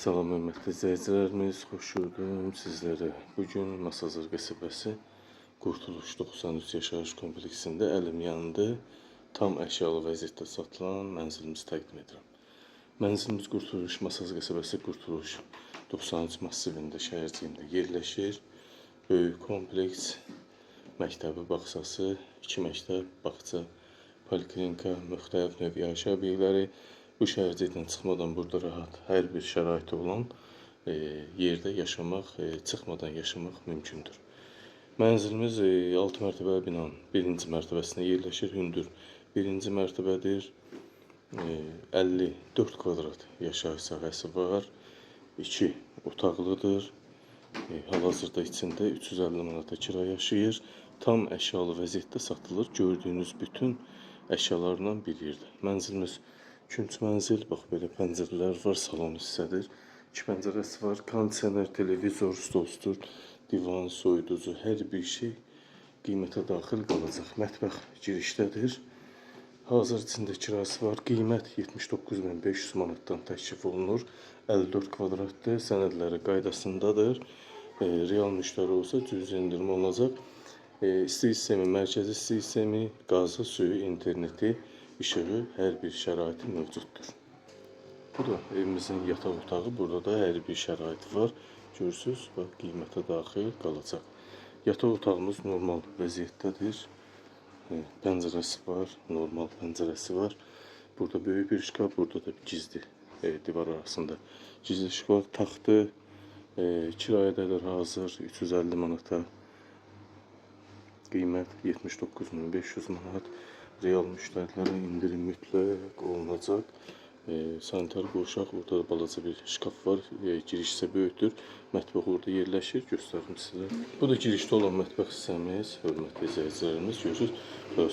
Salam hörmətli izləyicilərimiz, xoş gördüm sizlərə. Bugün Masazır qəsəbəsi Qurtuluş 93 yaşayış kompleksində əlim yanında tam əşyalı vəziyyətdə satılan mənzilimizi təqdim edirəm. Mənzilimiz Qurtuluş Masazır qəsəbəsi Qurtuluş 93 massivində şəhərciyində yerləşir. Böyük kompleks, məktəbi, bağçası, 2 məktəb, bağça, poliklinika, müxtəlif növ yaşayış obyektləri. Bu şəhərcikdən çıxmadan burada rahat hər bir şəraiti olan yerdə yaşamaq, çıxmadan yaşamaq mümkündür. Mənzilimiz 6 mərtəbəli binanın 1-ci mərtəbəsində yerləşir. Hündür 1-ci mərtəbədir. 54 kvadrat yaşayış sahəsi var. 2 otaqlıdır. Hal-hazırda içində 350 manata kira yaşayır. Tam əşyalı vəziyyətdə satılır. Gördüyünüz bütün əşyalarla bir yerdə. Mənzilimiz Künc mənzil, bax belə pəncərələr var, salon hissədir. 2 pəncərəsi var, kondisioner, televizor, stolstur, divan, soyuducu, hər bir şey qiymətə daxil qalacaq. Mətbəx girişdədir. Hazır içində kirası var. Qiymət 79.500 manatdan təklif olunur. 54 kvadratdır, sənədləri qaydasındadır. Real müştəri olsa cüzi endirim olacaq. İsti sistemi, mərkəzi isti sistemi, qazı, suyu, interneti, işığı, hər bir şəraiti mövcuddur. Bu da evimizin yataq otağı. Burada da hər bir şəraiti var. Görürsünüz, bax, qiymətə daxil qalacaq. Yataq otağımız normal vəziyyətdədir. Pəncərəsi var, normal pəncərəsi var. Burada böyük bir şkaf, burada da gizli divar arasında gizli şkaf, taxtı, kirayədədir hazır 350 manata. Qiymət 79.500 manat. Real müştərilərə indirim mütləq olunacaq. Sanitar qovşaq, orada balaca bir şkaf var. Giriş isə böyükdür. Mətbəx orada yerləşir. Göstərim sizə. Bu da girişdə olan mətbəx hissəmiz. Hörmətli izləyicilərimiz, görürsünüz.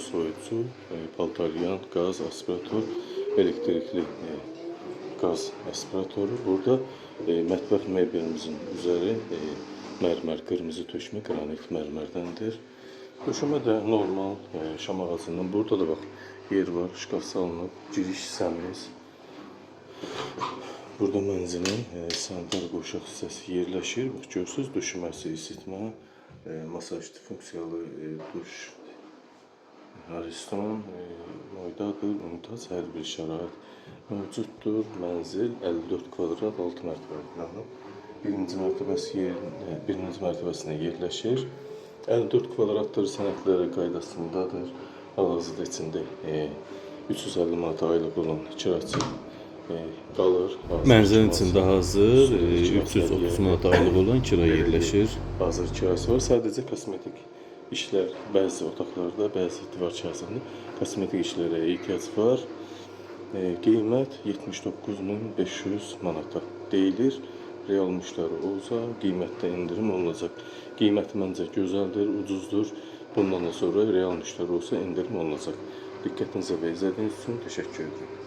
Soyucu, paltaryan, qaz, aspirator, elektrikli qaz aspiratoru. Burada mətbəx mebelimizin üzəri mərmər, qırmızı tökmə, qranit mərmərdəndir. Döşəmə də normal şam ağacından. Burada da bax yer var, şkaf salınıb, giriş hissəmiz. Burada mənzilin sanitar qovşaq hissəsi yerləşir. Bax görürsünüz, döşəməsi, isitmə, masajlı funksiyalı duş, restoran, moydadır, unitaz, hər bir şərait mövcuddur. Mənzil 54 kvadrat 6 mərtəbəli binanın 1-ci mərtəbəsinə yerləşir. 54 kvadratdır, sənədləri qaydasındadır. Hal-hazırda içində 350 manat aylıq olan kiraçı qalır. Mənzilin içində hazır 330 manat aylıq olan kira yerləşir. Hazır kirası var. Sadəcə kosmetik işlər, bəzi otaqlarda, bəzi divar kağızlarında kosmetik işlərə ehtiyac var. Qiymət 79.500 manata deyilir. Real müştəri olsa qiymətdə indirim olunacaq. Qiyməti məncə gözəldir, ucuzdur. Bundan da sonra real müştəri olsa indirim olunacaq. Diqqətinizə və izlədiyiniz üçün təşəkkür edirəm.